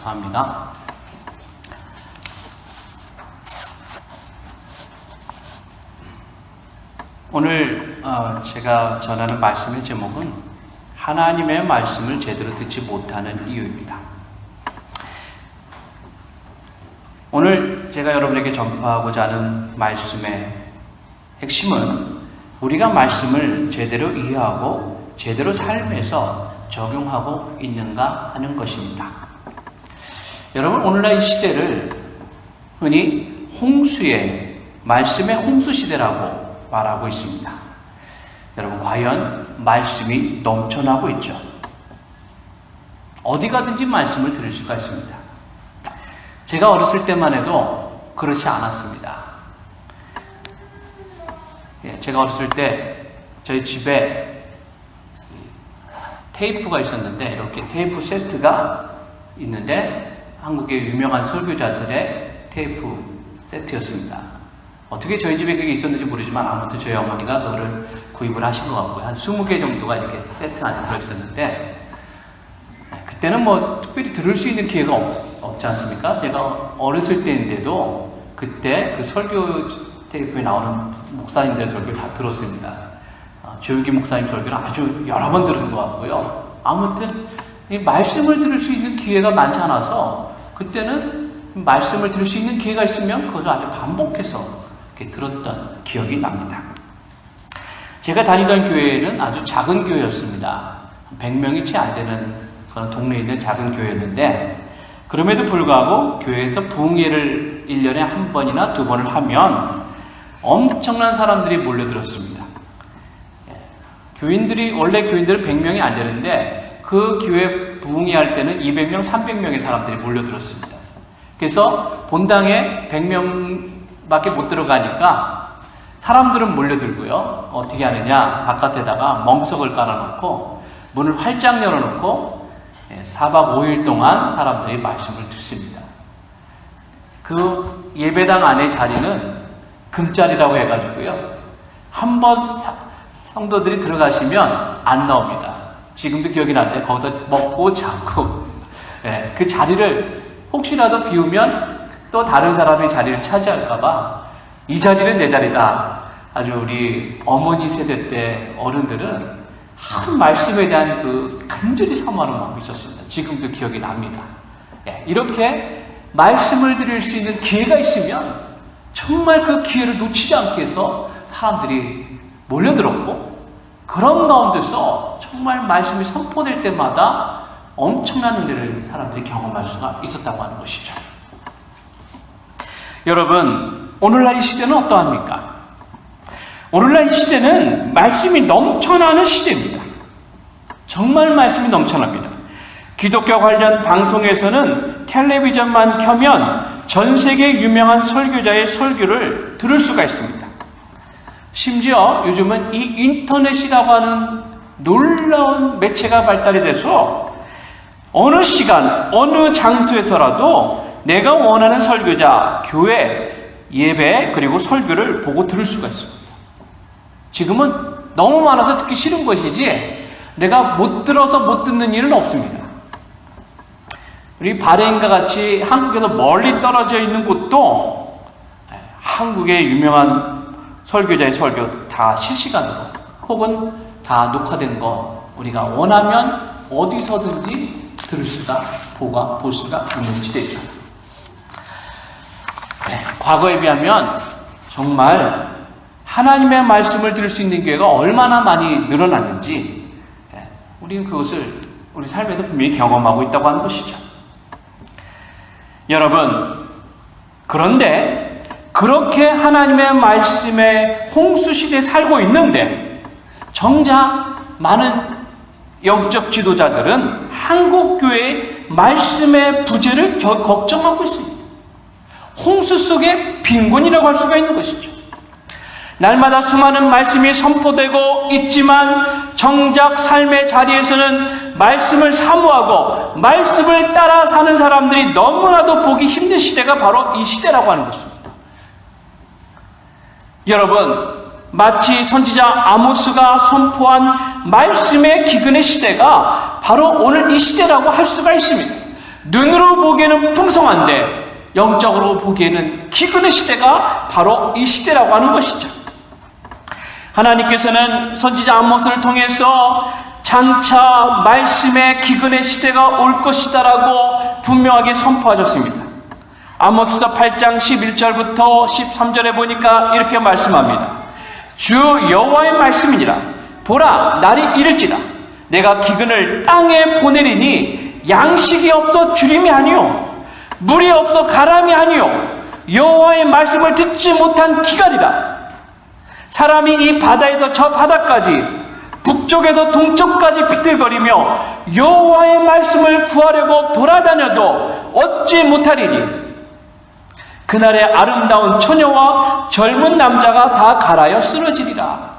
감사합니다. 오늘 제가 전하는 말씀의 제목은 하나님의 말씀을 제대로 듣지 못하는 이유입니다. 오늘 제가 여러분에게 전파하고자 하는 말씀의 핵심은 우리가 말씀을 제대로 이해하고 제대로 삶에서 적용하고 있는가 하는 것입니다. 여러분, 오늘날 이 시대를 흔히 말씀의 홍수 시대라고 말하고 있습니다. 여러분, 과연 말씀이 넘쳐나고 있죠. 어디 가든지 말씀을 들을 수가 있습니다. 제가 어렸을 때만 해도 그렇지 않았습니다. 제가 어렸을 때 저희 집에 테이프가 있었는데, 이렇게 테이프 세트가 있는데 한국의 유명한 설교자들의 테이프 세트였습니다. 어떻게 저희 집에 그게 있었는지 모르지만 아무튼 저희 어머니가 그거를 구입을 하신 것 같고요. 한 20개 정도가 이렇게 세트 안에 들어있었는데, 그때는 뭐 특별히 들을 수 있는 기회가 없지 않습니까? 제가 어렸을 때인데도 그때 그 설교 테이프에 나오는 목사님들의 설교를 다 들었습니다. 조용기 목사님 설교는 아주 여러 번 들은 것 같고요. 아무튼 이 말씀을 들을 수 있는 기회가 많지 않아서 그때는 말씀을 들을 수 있는 기회가 있으면 그것을 아주 반복해서 이렇게 들었던 기억이 납니다. 제가 다니던 교회는 아주 작은 교회였습니다. 100명이 채 안 되는 그런 동네에 있는 작은 교회였는데, 그럼에도 불구하고 교회에서 부흥회를 1년에 한 번이나 두 번을 하면 엄청난 사람들이 몰려들었습니다. 원래 교인들은 100명이 안 되는데 그 교회 부흥회 할 때는 200명, 300명의 사람들이 몰려들었습니다. 그래서 본당에 100명밖에 못 들어가니까 사람들은 몰려들고요. 어떻게 하느냐, 바깥에다가 멍석을 깔아놓고 문을 활짝 열어놓고 4박 5일 동안 사람들이 말씀을 듣습니다. 그 예배당 안의 자리는 금자리라고 해가지고요, 한번 성도들이 들어가시면 안 나옵니다. 지금도 기억이 나는데 거기서 먹고 자고, 그 자리를 혹시라도 비우면 또 다른 사람이 자리를 차지할까봐 이 자리는 내 자리다. 아주 우리 어머니 세대 때 어른들은 한 말씀에 대한 그 간절히 사모하는 마음이 있었습니다. 지금도 기억이 납니다. 이렇게 말씀을 드릴 수 있는 기회가 있으면 정말 그 기회를 놓치지 않기 위해서 사람들이 몰려들었고, 그런 가운데서 정말 말씀이 선포될 때마다 엄청난 은혜를 사람들이 경험할 수가 있었다고 하는 것이죠. 여러분, 오늘날 이 시대는 어떠합니까? 오늘날 이 시대는 말씀이 넘쳐나는 시대입니다. 정말 말씀이 넘쳐납니다. 기독교 관련 방송에서는 텔레비전만 켜면 전 세계 유명한 설교자의 설교를 들을 수가 있습니다. 심지어 요즘은 이 인터넷이라고 하는 놀라운 매체가 발달이 돼서 어느 시간, 어느 장소에서라도 내가 원하는 설교자, 교회, 예배, 그리고 설교를 보고 들을 수가 있습니다. 지금은 너무 많아서 듣기 싫은 것이지 내가 못 들어서 못 듣는 일은 없습니다. 우리 바레인과 같이 한국에서 멀리 떨어져 있는 곳도 한국의 유명한 설교자의 설교 다 실시간으로 혹은 다 녹화된 거 우리가 원하면 어디서든지 들을 수가, 볼 수가 있는 시대죠. 과거에 비하면 정말 하나님의 말씀을 들을 수 있는 기회가 얼마나 많이 늘어났는지 우리는 그것을 우리 삶에서 분명히 경험하고 있다고 하는 것이죠. 여러분, 그런데 그렇게 하나님의 말씀의 홍수 시대에 살고 있는데 정작 많은 영적 지도자들은 한국교회의 말씀의 부재를 걱정하고 있습니다. 홍수 속의 빈곤이라고 할 수가 있는 것이죠. 날마다 수많은 말씀이 선포되고 있지만 정작 삶의 자리에서는 말씀을 사모하고 말씀을 따라 사는 사람들이 너무나도 보기 힘든 시대가 바로 이 시대라고 하는 것입니다. 여러분, 마치 선지자 아모스가 선포한 말씀의 기근의 시대가 바로 오늘 이 시대라고 할 수가 있습니다. 눈으로 보기에는 풍성한데 영적으로 보기에는 기근의 시대가 바로 이 시대라고 하는 것이죠. 하나님께서는 선지자 아모스를 통해서 장차 말씀의 기근의 시대가 올 것이다라고 분명하게 선포하셨습니다. 아모스서 8장 11절부터 13절에 보니까 이렇게 말씀합니다. 주 여호와의 말씀이니라. 보라, 날이 이를지라. 내가 기근을 땅에 보내리니 양식이 없어 주림이 아니요 물이 없어 가람이 아니요 여호와의 말씀을 듣지 못한 기갈이라. 사람이 이 바다에서 저 바다까지 북쪽에서 동쪽까지 비틀거리며 여호와의 말씀을 구하려고 돌아다녀도 얻지 못하리니 그날의 아름다운 처녀와 젊은 남자가 다 갈아여 쓰러지리라.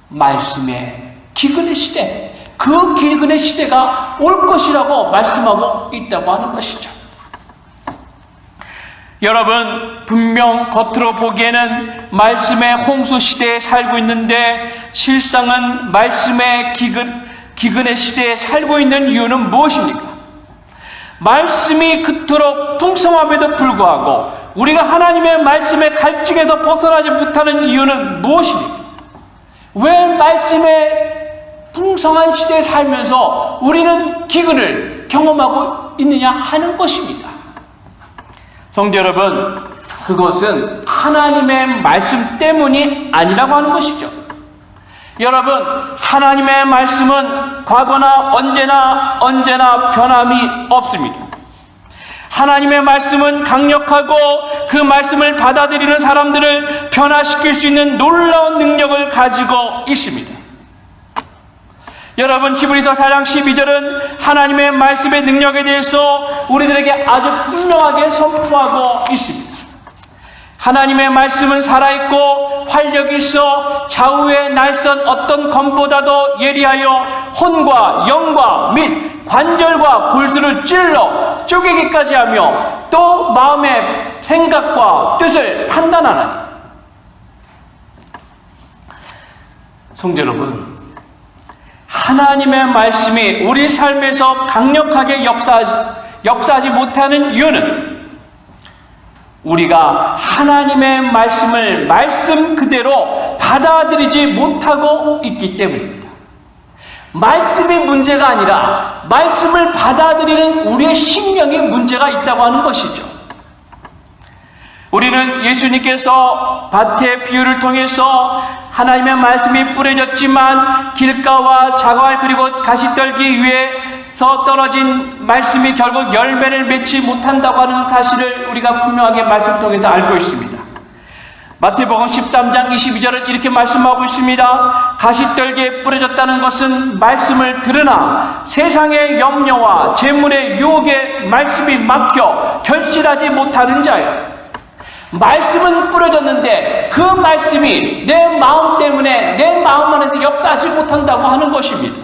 말씀의 기근의 시대, 그 기근의 시대가 올 것이라고 말씀하고 있다고 하는 것이죠. 여러분, 분명 겉으로 보기에는 말씀의 홍수 시대에 살고 있는데 실상은 말씀의 기근의 시대에 살고 있는 이유는 무엇입니까? 말씀이 그토록 풍성함에도 불구하고 우리가 하나님의 말씀의 갈증에서 벗어나지 못하는 이유는 무엇입니까? 왜 말씀의 풍성한 시대에 살면서 우리는 기근을 경험하고 있느냐 하는 것입니다. 성도 여러분, 그것은 하나님의 말씀 때문이 아니라고 하는 것이죠. 여러분, 하나님의 말씀은 과거나 언제나 변함이 없습니다. 하나님의 말씀은 강력하고 그 말씀을 받아들이는 사람들을 변화시킬 수 있는 놀라운 능력을 가지고 있습니다. 여러분, 히브리서 4장 12절은 하나님의 말씀의 능력에 대해서 우리들에게 아주 분명하게 선포하고 있습니다. 하나님의 말씀은 살아있고 활력이 있어 좌우에 날선 어떤 검보다도 예리하여 혼과 영과 및 관절과 골수를 찔러 쪼개기까지 하며 또 마음의 생각과 뜻을 판단하나니. 성도 여러분, 하나님의 말씀이 우리 삶에서 강력하게 역사하지 못하는 이유는 우리가 하나님의 말씀을 말씀 그대로 받아들이지 못하고 있기 때문입니다. 말씀이 문제가 아니라 말씀을 받아들이는 우리의 심령이 문제가 있다고 하는 것이죠. 우리는 예수님께서 밭의 비유를 통해서 하나님의 말씀이 뿌려졌지만 길가와 자갈 그리고 가시떨기 위에서 떨어진 말씀이 결국 열매를 맺지 못한다고 하는 사실을 우리가 분명하게 말씀을 통해서 알고 있습니다. 마태복음 13장 22절은 이렇게 말씀하고 있습니다. 가시떨기에 뿌려졌다는 것은 말씀을 들으나 세상의 염려와 재물의 유혹에 말씀이 막혀 결실하지 못하는 자예요. 말씀은 뿌려졌는데 그 말씀이 내 마음 때문에 내 마음 안에서 역사하지 못한다고 하는 것입니다.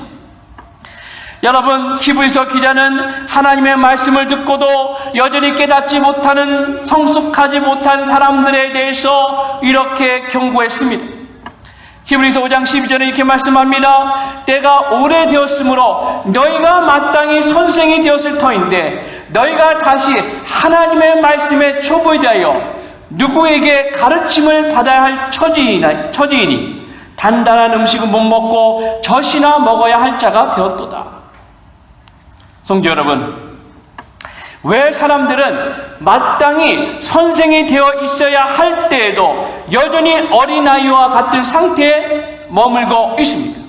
여러분, 히브리서 기자는 하나님의 말씀을 듣고도 여전히 깨닫지 못하는, 성숙하지 못한 사람들에 대해서 이렇게 경고했습니다. 히브리서 5장 12절에 이렇게 말씀합니다. 때가 오래되었으므로 너희가 마땅히 선생이 되었을 터인데 너희가 다시 하나님의 말씀에 초보에 대하여 누구에게 가르침을 받아야 할 처지이니 단단한 음식은 못 먹고 젖이나 먹어야 할 자가 되었도다. 성도 여러분, 왜 사람들은 마땅히 선생이 되어 있어야 할 때에도 여전히 어린아이와 같은 상태에 머물고 있습니까?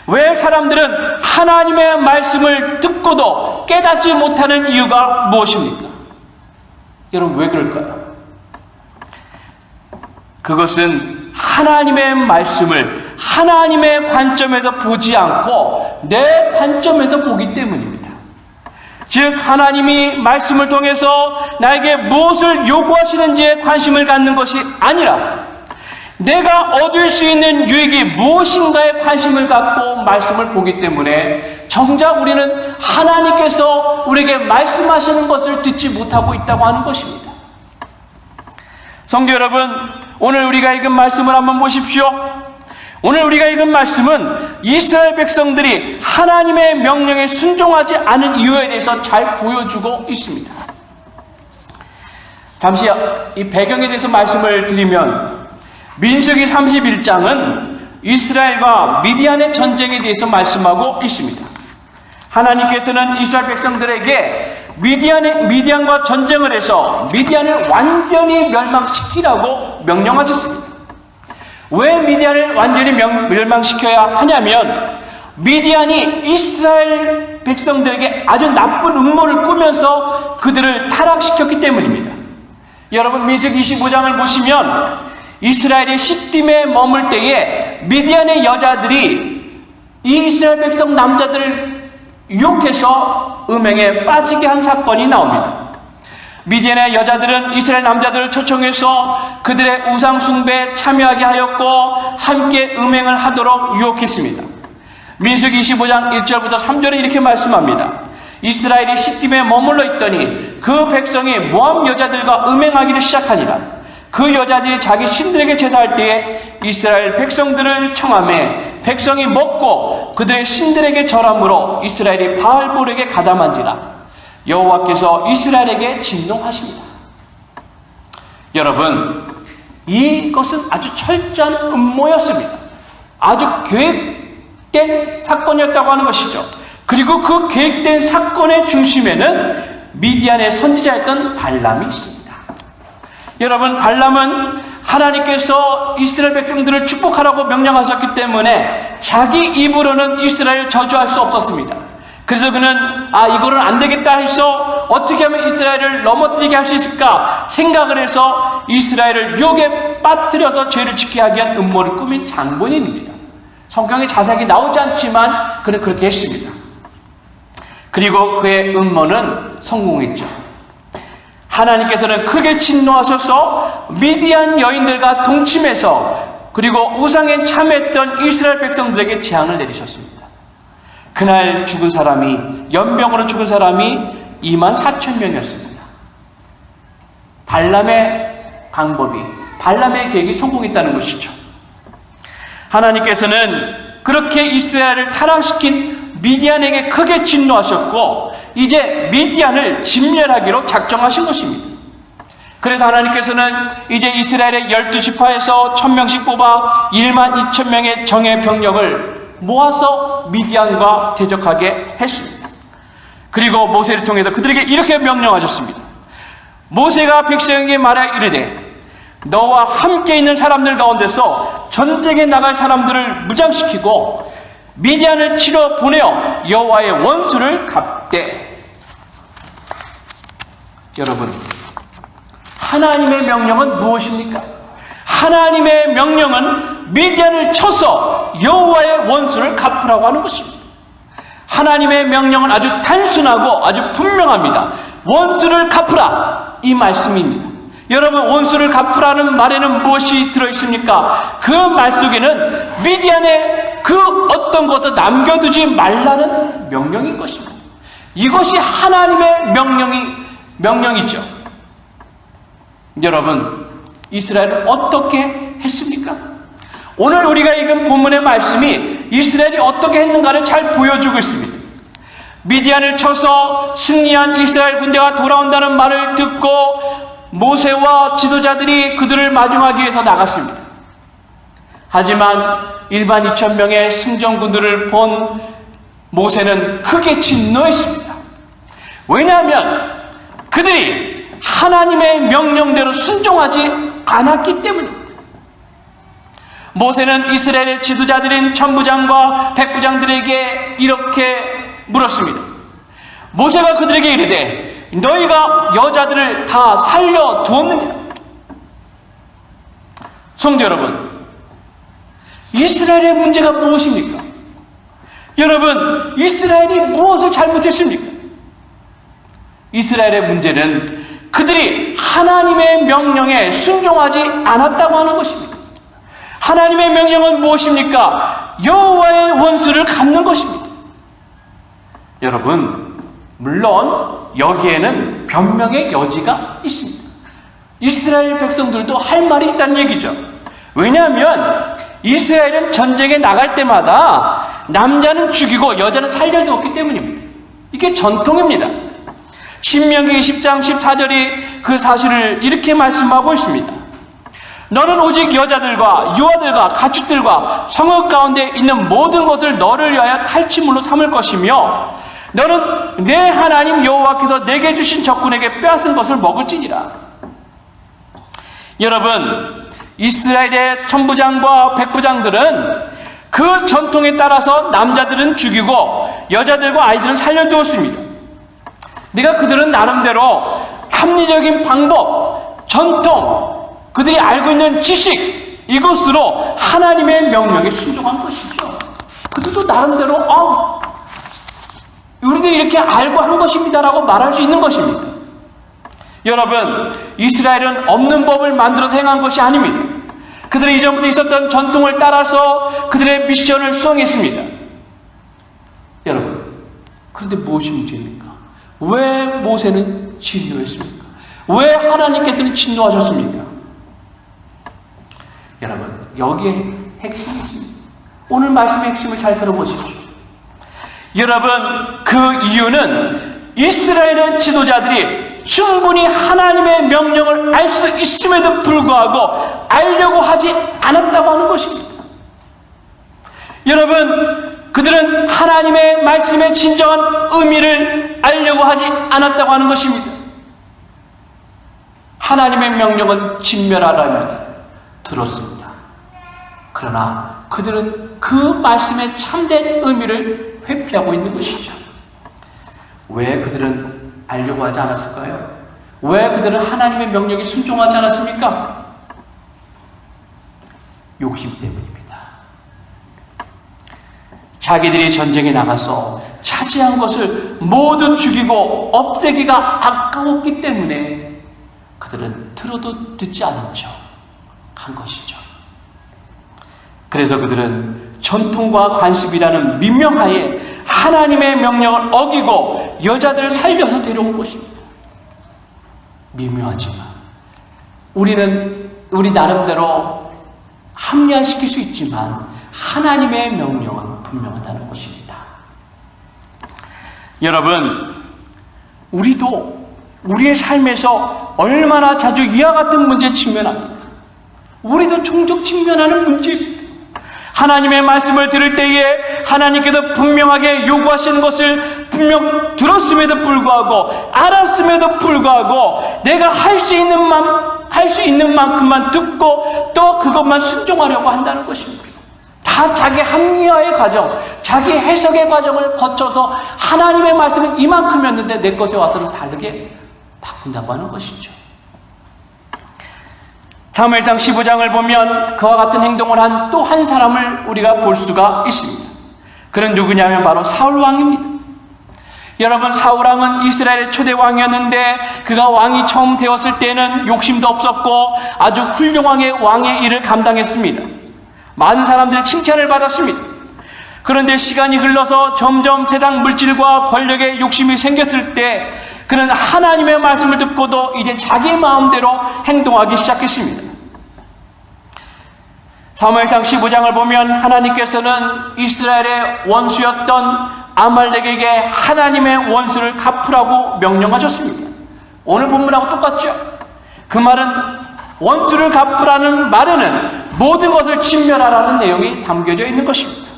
왜 사람들은 하나님의 말씀을 듣고도 깨닫지 못하는 이유가 무엇입니까? 여러분, 왜 그럴까요? 그것은 하나님의 말씀을 하나님의 관점에서 보지 않고 내 관점에서 보기 때문입니다. 즉 하나님이 말씀을 통해서 나에게 무엇을 요구하시는지에 관심을 갖는 것이 아니라 내가 얻을 수 있는 유익이 무엇인가에 관심을 갖고 말씀을 보기 때문에 정작 우리는 하나님께서 우리에게 말씀하시는 것을 듣지 못하고 있다고 하는 것입니다. 성도 여러분, 오늘 우리가 읽은 말씀을 한번 보십시오. 오늘 우리가 읽은 말씀은 이스라엘 백성들이 하나님의 명령에 순종하지 않은 이유에 대해서 잘 보여주고 있습니다. 잠시 이 배경에 대해서 말씀을 드리면 민수기 31장은 이스라엘과 미디안의 전쟁에 대해서 말씀하고 있습니다. 하나님께서는 이스라엘 백성들에게 미디안과 전쟁을 해서 미디안을 완전히 멸망시키라고 명령하셨습니다. 왜 미디안을 완전히 멸망시켜야 하냐면 미디안이 이스라엘 백성들에게 아주 나쁜 음모를 꾸면서 그들을 타락시켰기 때문입니다. 여러분 민수기 25장을 보시면 이스라엘이 시딤에 머물 때에 미디안의 여자들이 이 이스라엘 백성 남자들을 유혹해서 음행에 빠지게 한 사건이 나옵니다. 미디안의 여자들은 이스라엘 남자들을 초청해서 그들의 우상 숭배에 참여하게 하였고 함께 음행을 하도록 유혹했습니다. 민수기 25장 1절부터 3절에 이렇게 말씀합니다. 이스라엘이 시딤에 머물러 있더니 그 백성이 모압 여자들과 음행하기를 시작하니라. 그 여자들이 자기 신들에게 제사할 때에 이스라엘 백성들을 청하매 백성이 먹고 그들의 신들에게 절함으로 이스라엘이 바알볼에게 가담한지라. 여호와께서 이스라엘에게 진노하십니다. 여러분, 이것은 아주 철저한 음모였습니다. 아주 계획된 사건이었다고 하는 것이죠. 그리고 그 계획된 사건의 중심에는 미디안의 선지자였던 발람이 있습니다. 여러분, 발람은 하나님께서 이스라엘 백성들을 축복하라고 명령하셨기 때문에 자기 입으로는 이스라엘을 저주할 수 없었습니다. 그래서 그는 이거는 안 되겠다 해서 어떻게 하면 이스라엘을 넘어뜨리게 할 수 있을까 생각을 해서 이스라엘을 유혹에 빠뜨려서 죄를 짓게 하기 위한 음모를 꾸민 장본인입니다. 성경에 자세하게 나오지 않지만 그는 그렇게 했습니다. 그리고 그의 음모는 성공했죠. 하나님께서는 크게 진노하셔서 미디안 여인들과 동침해서 그리고 우상에 참했던 이스라엘 백성들에게 재앙을 내리셨습니다. 그날 죽은 사람이, 연병으로 죽은 사람이 24,000명이었습니다. 발람의 방법이, 발람의 계획이 성공했다는 것이죠. 하나님께서는 그렇게 이스라엘을 타락시킨 미디안에게 크게 진노하셨고 이제 미디안을 진멸하기로 작정하신 것입니다. 그래서 하나님께서는 이제 이스라엘의 12지파에서 1000명씩 뽑아 12,000명의 정예 병력을 모아서 미디안과 대적하게 했습니다. 그리고 모세를 통해서 그들에게 이렇게 명령하셨습니다. 모세가 백성에게 말하여 이르되 너와 함께 있는 사람들 가운데서 전쟁에 나갈 사람들을 무장시키고 미디안을 치러 보내어 여호와의 원수를 갚되. 여러분, 하나님의 명령은 무엇입니까? 하나님의 명령은 미디안을 쳐서 여호와의 원수를 갚으라고 하는 것입니다. 하나님의 명령은 아주 단순하고 아주 분명합니다. 원수를 갚으라, 이 말씀입니다. 여러분, 원수를 갚으라는 말에는 무엇이 들어있습니까? 그 말 속에는 미디안의 그 어떤 것도 남겨두지 말라는 명령인 것입니다. 이것이 하나님의 명령이죠. 여러분, 이스라엘은 어떻게 했습니까? 오늘 우리가 읽은 본문의 말씀이 이스라엘이 어떻게 했는가를 잘 보여주고 있습니다. 미디안을 쳐서 승리한 이스라엘 군대가 돌아온다는 말을 듣고 모세와 지도자들이 그들을 마중하기 위해서 나갔습니다. 하지만 12,000명의 승전군들을 본 모세는 크게 진노했습니다. 왜냐하면 그들이 하나님의 명령대로 순종하지 않았기 때문입니다. 모세는 이스라엘의 지도자들인 천부장과 백부장들에게 이렇게 물었습니다. 모세가 그들에게 이르되 너희가 여자들을 다 살려두었느냐? 성도 여러분, 이스라엘의 문제가 무엇입니까? 여러분, 이스라엘이 무엇을 잘못했습니까? 이스라엘의 문제는 그들이 하나님의 명령에 순종하지 않았다고 하는 것입니다. 하나님의 명령은 무엇입니까? 여호와의 원수를 갚는 것입니다. 여러분, 물론 여기에는 변명의 여지가 있습니다. 이스라엘 백성들도 할 말이 있다는 얘기죠. 왜냐하면 이스라엘은 전쟁에 나갈 때마다 남자는 죽이고 여자는 살려두었기 때문입니다. 이게 전통입니다. 신명기 20장 14절이 그 사실을 이렇게 말씀하고 있습니다. 너는 오직 여자들과 유아들과 가축들과 성읍 가운데 있는 모든 것을 너를 위하여 탈취물로 삼을 것이며 너는 내 하나님 여호와께서 내게 주신 적군에게 빼앗은 것을 먹을지니라. 여러분, 이스라엘의 천부장과 백부장들은 그 전통에 따라서 남자들은 죽이고 여자들과 아이들은 살려두었습니다. 내가 그들은 나름대로 합리적인 방법, 전통, 그들이 알고 있는 지식, 이것으로 하나님의 명령에 순종한 것이죠. 그들도 나름대로 우리들이 이렇게 알고 한 것입니다라고 말할 수 있는 것입니다. 여러분, 이스라엘은 없는 법을 만들어서 행한 것이 아닙니다. 그들은 이전부터 있었던 전통을 따라서 그들의 미션을 수행했습니다. 여러분, 그런데 무엇이 문제입니까? 왜 모세는 진노했습니까? 왜 하나님께서는 진노하셨습니까? 여러분, 여기에 핵심이 있습니다. 오늘 말씀의 핵심을 잘 들어보십시오. 여러분, 그 이유는 이스라엘의 지도자들이 충분히 하나님의 명령을 알 수 있음에도 불구하고 알려고 하지 않았다고 하는 것입니다. 여러분, 그들은 하나님의 말씀의 진정한 의미를 알려고 하지 않았다고 하는 것입니다. 하나님의 명령은 진멸하라입니다. 들었습니다. 그러나 그들은 그 말씀의 참된 의미를 회피하고 있는 것이죠. 왜 그들은 알려고 하지 않았을까요? 왜 그들은 하나님의 명령에 순종하지 않았습니까? 욕심 때문입니다. 자기들이 전쟁에 나가서 차지한 것을 모두 죽이고 없애기가 아까웠기 때문에 그들은 들어도 듣지 않은 척 한 것이죠. 그래서 그들은 전통과 관습이라는 민명하에 하나님의 명령을 어기고 여자들을 살려서 데려온 것입니다. 미묘하지만 우리는 우리 나름대로 합리화시킬 수 있지만 하나님의 명령은 분명하다는 것입니다. 여러분, 우리도 우리의 삶에서 얼마나 자주 이와 같은 문제에 직면합니까? 우리도 종종 직면하는 문제입니다. 하나님의 말씀을 들을 때에 하나님께서 분명하게 요구하시는 것을 분명 들었음에도 불구하고 알았음에도 불구하고 내가 할 수 있는 만큼만 듣고 또 그것만 순종하려고 한다는 것입니다. 다 자기 합리화의 과정, 자기 해석의 과정을 거쳐서 하나님의 말씀은 이만큼이었는데 내 것에 와서는 다르게 바꾼다고 하는 것이죠. 사무엘상 15장을 보면 그와 같은 행동을 한 또 한 사람을 우리가 볼 수가 있습니다. 그는 누구냐면 바로 사울 왕입니다. 여러분, 사울 왕은 이스라엘의 초대 왕이었는데 그가 왕이 처음 되었을 때는 욕심도 없었고 아주 훌륭하게 왕의 일을 감당했습니다. 많은 사람들의 칭찬을 받았습니다. 그런데 시간이 흘러서 점점 세상 물질과 권력에 욕심이 생겼을 때 그는 하나님의 말씀을 듣고도 이제 자기 마음대로 행동하기 시작했습니다. 사무엘상 15장을 보면 하나님께서는 이스라엘의 원수였던 아말렉에게 하나님의 원수를 갚으라고 명령하셨습니다. 오늘 본문하고 똑같죠? 그 말은 원수를 갚으라는 말에는 모든 것을 진멸하라는 내용이 담겨져 있는 것입니다.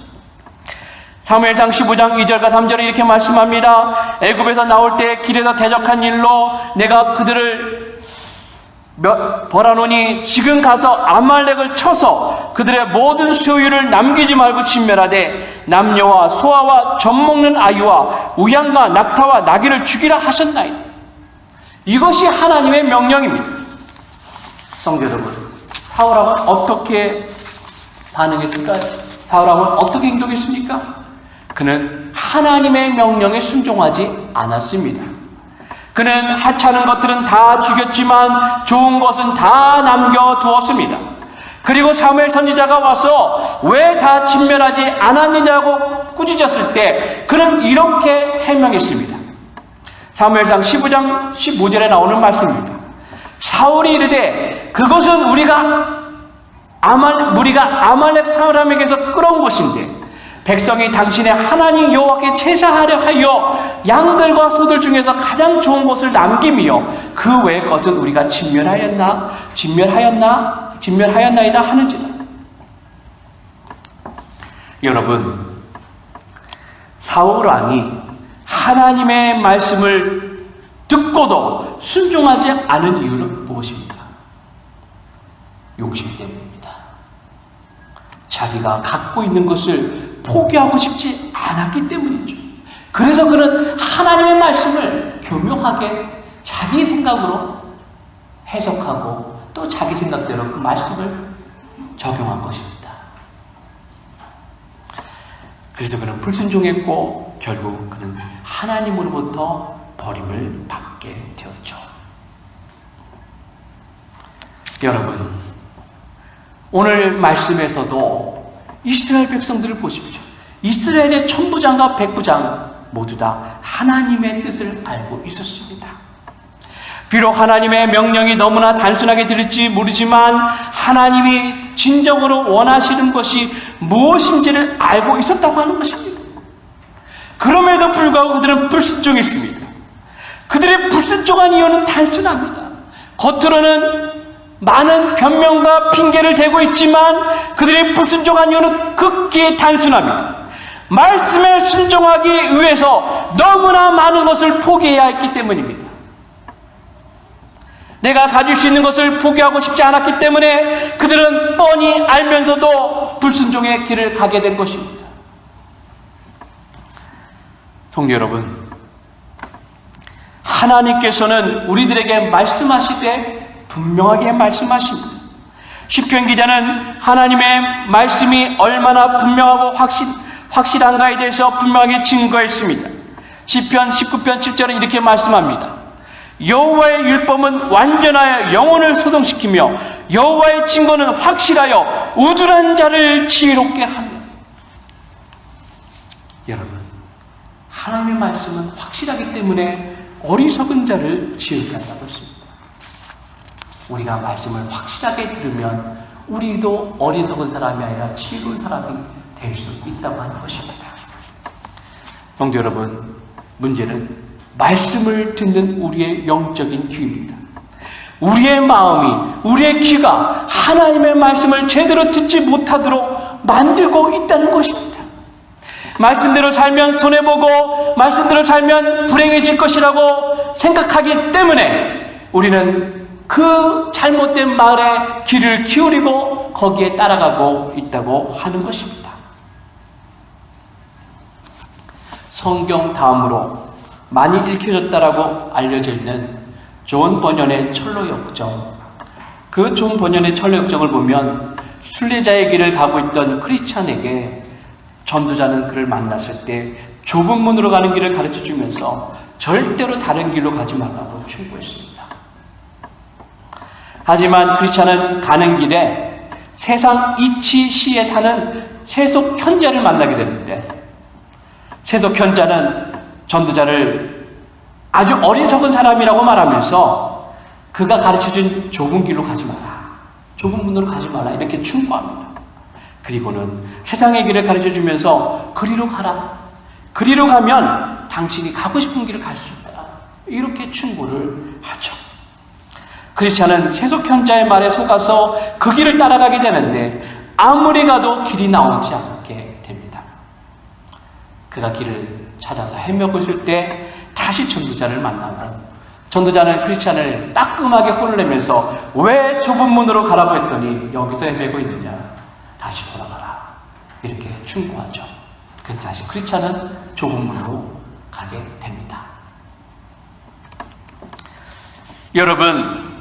사무엘상 15장 2절과 3절에 이렇게 말씀합니다. 애굽에서 나올 때 길에서 대적한 일로 내가 그들을 벌하노니 지금 가서 아말렉을 쳐서 그들의 모든 소유를 남기지 말고 진멸하되 남녀와 소아와 젖먹는 아이와 우양과 낙타와 나귀를 죽이라 하셨나이다. 이것이 하나님의 명령입니다. 성도 여러분, 사울 왕은 어떻게 반응했을까요? 사울왕은 어떻게 행동했습니까? 그는 하나님의 명령에 순종하지 않았습니다. 그는 하찮은 것들은 다 죽였지만 좋은 것은 다 남겨두었습니다. 그리고 사무엘 선지자가 와서 왜 다 진멸하지 않았느냐고 꾸짖었을 때 그는 이렇게 해명했습니다. 사무엘상 15장 15절에 나오는 말씀입니다. 사울이 이르되 그것은 우리가 아말렉 사람에게서 끌어온 것인데 백성이 당신의 하나님 여호와께 제사하려 하여 양들과 소들 중에서 가장 좋은 것을 남기며 그 외의 것은 우리가 진멸하였나이다 하는지라. 여러분, 사울 왕이 하나님의 말씀을 듣고도 순종하지 않은 이유는 무엇입니까? 욕심 때문입니다. 자기가 갖고 있는 것을 포기하고 싶지 않았기 때문이죠. 그래서 그는 하나님의 말씀을 교묘하게 자기 생각으로 해석하고 또 자기 생각대로 그 말씀을 적용한 것입니다. 그래서 그는 불순종했고 결국 그는 하나님으로부터 버림을 받게 되었죠. 여러분, 오늘 말씀에서도 이스라엘 백성들을 보십시오. 이스라엘의 천부장과 백부장 모두 다 하나님의 뜻을 알고 있었습니다. 비록 하나님의 명령이 너무나 단순하게 들릴지 모르지만 하나님이 진정으로 원하시는 것이 무엇인지를 알고 있었다고 하는 것입니다. 그럼에도 불구하고 그들은 불순종했습니다. 그들의 불순종한 이유는 단순합니다. 겉으로는 많은 변명과 핑계를 대고 있지만 그들의 불순종한 이유는 극히 단순합니다. 말씀에 순종하기 위해서 너무나 많은 것을 포기해야 했기 때문입니다. 내가 가질 수 있는 것을 포기하고 싶지 않았기 때문에 그들은 뻔히 알면서도 불순종의 길을 가게 된 것입니다. 성도 여러분, 하나님께서는 우리들에게 말씀하시되 분명하게 말씀하십니다. 시편 기자는 하나님의 말씀이 얼마나 분명하고 확실한가에 대해서 분명하게 증거했습니다. 시편 19편 7절은 이렇게 말씀합니다. 여호와의 율법은 완전하여 영혼을 소동시키며 여호와의 증거는 확실하여 우둔한 자를 지혜롭게 하며. 여러분, 하나님의 말씀은 확실하기 때문에 어리석은 자를 지혜롭게 한다고 했습니다. 우리가 말씀을 확실하게 들으면 우리도 어리석은 사람이 아니라 지혜로운 사람이 될 수 있다고 하는 것입니다. 성도 여러분, 문제는 말씀을 듣는 우리의 영적인 귀입니다. 우리의 마음이, 우리의 귀가 하나님의 말씀을 제대로 듣지 못하도록 만들고 있다는 것입니다. 말씀대로 살면 손해보고 말씀대로 살면 불행해질 것이라고 생각하기 때문에 우리는 그 잘못된 말에 귀를 기울이고 거기에 따라가고 있다고 하는 것입니다. 성경 다음으로 많이 읽혀졌다라고 알려져 있는 존 버년의 철로 역정. 그 존 버년의 철로 역정을 보면 순례자의 길을 가고 있던 크리스찬에게 전도자는 그를 만났을 때 좁은 문으로 가는 길을 가르쳐 주면서 절대로 다른 길로 가지 말라고 충고했습니다. 하지만 크리스찬은 가는 길에 세상 이치시에 사는 세속 현자를 만나게 되는데 세속 현자는 전도자를 아주 어리석은 사람이라고 말하면서 그가 가르쳐준 좁은 길로 가지 마라, 좁은 문으로 가지 마라 이렇게 충고합니다. 그리고는 세상의 길을 가르쳐주면서 그리로 가라, 그리로 가면 당신이 가고 싶은 길을 갈 수 있다 이렇게 충고를 하죠. 크리스찬은 세속 현자의 말에 속아서 그 길을 따라가게 되는데 아무리 가도 길이 나오지 않게 됩니다. 그가 길을 찾아서 헤매고 있을 때 다시 전도자를 만나고 전도자는 크리스찬을 따끔하게 혼을 내면서 왜 좁은 문으로 가라고 했더니 여기서 헤매고 있느냐, 다시 돌아가라 이렇게 충고하죠. 그래서 다시 크리스찬은 좁은 문으로 가게 됩니다. 여러분,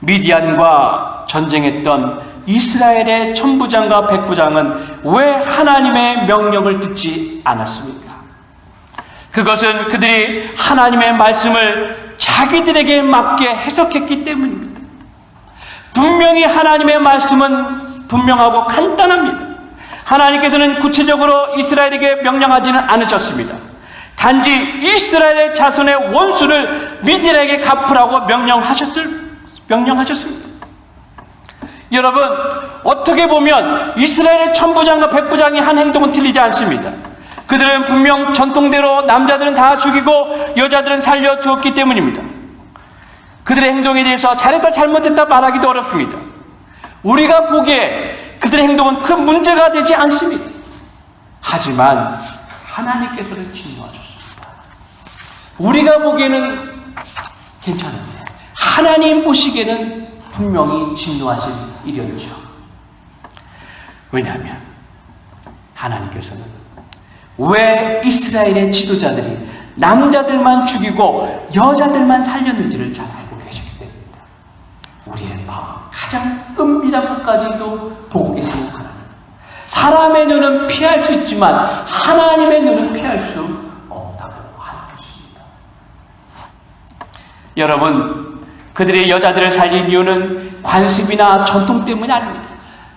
미디안과 전쟁했던 이스라엘의 천부장과 백부장은 왜 하나님의 명령을 듣지 않았습니까? 그것은 그들이 하나님의 말씀을 자기들에게 맞게 해석했기 때문입니다. 분명히 하나님의 말씀은 분명하고 간단합니다. 하나님께서는 구체적으로 이스라엘에게 명령하지는 않으셨습니다. 단지 이스라엘의 자손의 원수를 미디안에게 갚으라고 명령하셨습니다. 여러분, 어떻게 보면 이스라엘의 천부장과 백부장이 한 행동은 틀리지 않습니다. 그들은 분명 전통대로 남자들은 다 죽이고 여자들은 살려주었기 때문입니다. 그들의 행동에 대해서 잘했다 잘못했다 말하기도 어렵습니다. 우리가 보기에 그들의 행동은 큰 문제가 되지 않습니다. 하지만 하나님께서는 진노하셨습니다. 우리가 보기에는 괜찮은데 하나님 보시기에는 분명히 진노하신 일이었죠. 왜냐하면 하나님께서는 왜 이스라엘의 지도자들이 남자들만 죽이고 여자들만 살렸는지를 잘 알고 계시기 때문입니다. 우리의 마음 가장 은밀한 것까지도 보고 계시는 하나님. 사람의 눈은 피할 수 있지만 하나님의 눈은 피할 수 없다고 하는 것입니다. 여러분, 그들의 여자들을 살린 이유는 관습이나 전통 때문이 아닙니다.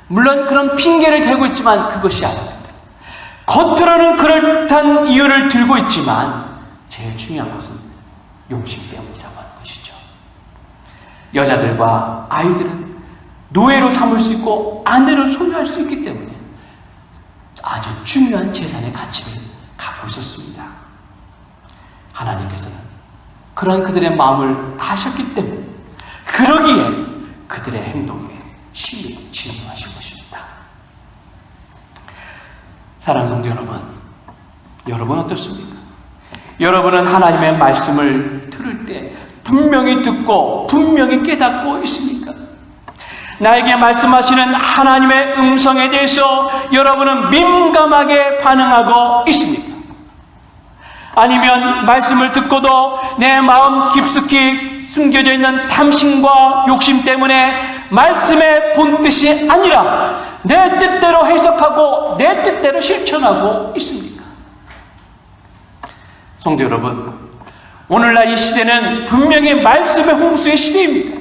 물론 그런 핑계를 대고 있지만 그것이 아닙니다. 겉으로는 그럴듯한 이유를 들고 있지만 제일 중요한 것은 욕심 때문이라고 하는 것이죠. 여자들과 아이들은 노예로 삼을 수 있고 아내로 소유할 수 있기 때문에 아주 중요한 재산의 가치를 갖고 있었습니다. 하나님께서는 그런 그들의 마음을 아셨기 때문에 그러기에 그들의 행동에 심히 진노하신 것입니다. 사랑하는 성도 여러분, 여러분 어떻습니까? 여러분은 하나님의 말씀을 들을 때 분명히 듣고 분명히 깨닫고 있습니까? 나에게 말씀하시는 하나님의 음성에 대해서 여러분은 민감하게 반응하고 있습니까? 아니면 말씀을 듣고도 내 마음 깊숙이 숨겨져 있는 탐심과 욕심 때문에 말씀의 본뜻이 아니라 내 뜻대로 해석하고 내 뜻대로 실천하고 있습니까? 성도 여러분, 오늘날 이 시대는 분명히 말씀의 홍수의 시대입니다.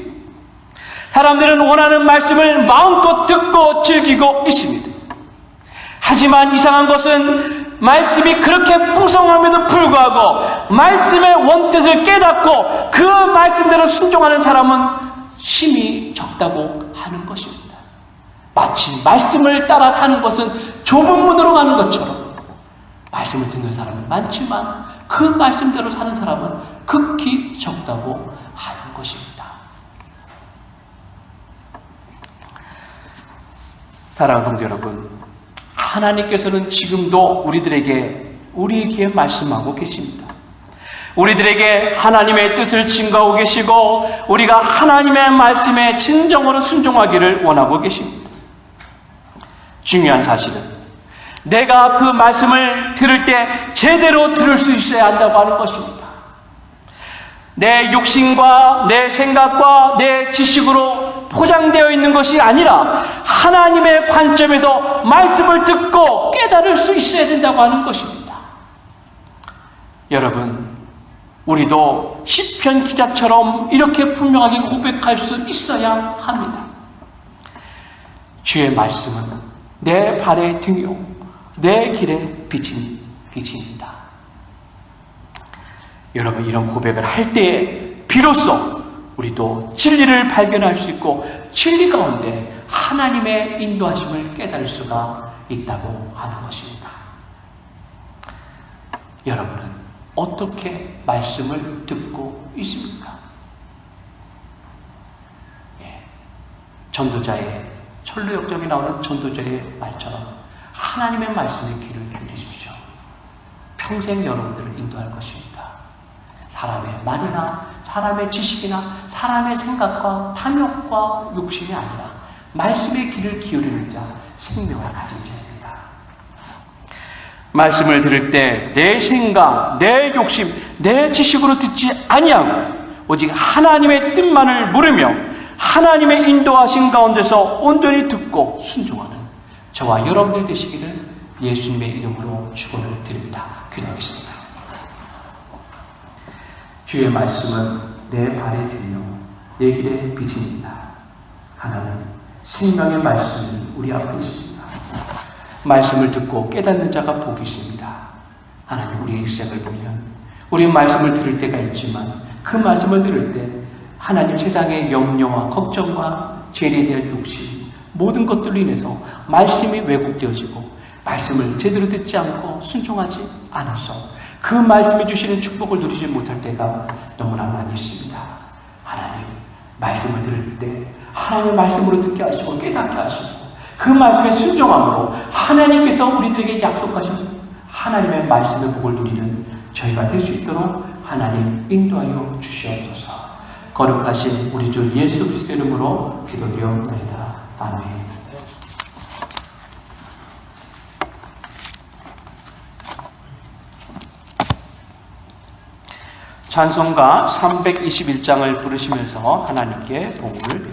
사람들은 원하는 말씀을 마음껏 듣고 즐기고 있습니다. 하지만 이상한 것은 말씀이 그렇게 풍성함에도 불구하고 말씀의 원뜻을 깨닫고 그 말씀대로 순종하는 사람은 심히 적다고 하는 것입니다. 마치 말씀을 따라 사는 것은 좁은 문으로 가는 것처럼 말씀을 듣는 사람은 많지만 그 말씀대로 사는 사람은 극히 적다고 하는 것입니다. 사랑하는 성도 여러분, 하나님께서는 지금도 우리에게 말씀하고 계십니다. 우리들에게 하나님의 뜻을 증거하고 계시고 우리가 하나님의 말씀에 진정으로 순종하기를 원하고 계십니다. 중요한 사실은 내가 그 말씀을 들을 때 제대로 들을 수 있어야 한다고 하는 것입니다. 내 욕심과 내 생각과 내 지식으로 포장되어 있는 것이 아니라 하나님의 관점에서 말씀을 듣고 깨달을 수 있어야 된다고 하는 것입니다. 여러분, 우리도 시편 기자처럼 이렇게 분명하게 고백할 수 있어야 합니다. 주의 말씀은 내 발의 등이요 내 길의 빛입니다. 여러분, 이런 고백을 할 때에 비로소 우리도 진리를 발견할 수 있고 진리 가운데 하나님의 인도하심을 깨달을 수가 있다고 하는 것입니다. 여러분은 어떻게 말씀을 듣고 있습니까? 전도자의 철로역정에 나오는 전도자의 말처럼 하나님의 말씀에 귀를 기울이십시오. 평생 여러분들을 인도할 것입니다. 사람의 말이나 사람의 지식이나 사람의 생각과 탐욕과 욕심이 아니라 말씀의 귀를 기울이는 자, 생명을 가진 자입니다. 말씀을 들을 때 내 생각, 내 욕심, 내 지식으로 듣지 아니하고 오직 하나님의 뜻만을 물으며 하나님의 인도하신 가운데서 온전히 듣고 순종하는 저와 여러분들이 되시기를 예수님의 이름으로 축원을 드립니다. 기도하겠습니다. 주의 말씀은 내 발에 들려 내 길의 빛입니다. 하나님, 생명의 말씀이 우리 앞에 있습니다. 말씀을 듣고 깨닫는 자가 복이 있습니다. 하나님, 우리의 일생을 보면 우리 말씀을 들을 때가 있지만 그 말씀을 들을 때 하나님, 세상의 염려와 걱정과 죄에 대한 욕심, 모든 것들로 인해서 말씀이 왜곡되어지고 말씀을 제대로 듣지 않고 순종하지 않아서 그 말씀이 주시는 축복을 누리지 못할 때가 너무나 많이 있습니다. 하나님, 말씀을 들을 때 하나님의 말씀으로 듣게 하시고 깨닫게 하시고 그 말씀에 순종함으로 하나님께서 우리들에게 약속하신 하나님의 말씀의 복을 누리는 저희가 될 수 있도록 하나님 인도하여 주시옵소서. 거룩하신 우리 주 예수 그리스도의 이름으로 기도드리옵나이다. 아멘. 찬송가 321장을 부르시면서 하나님께 복을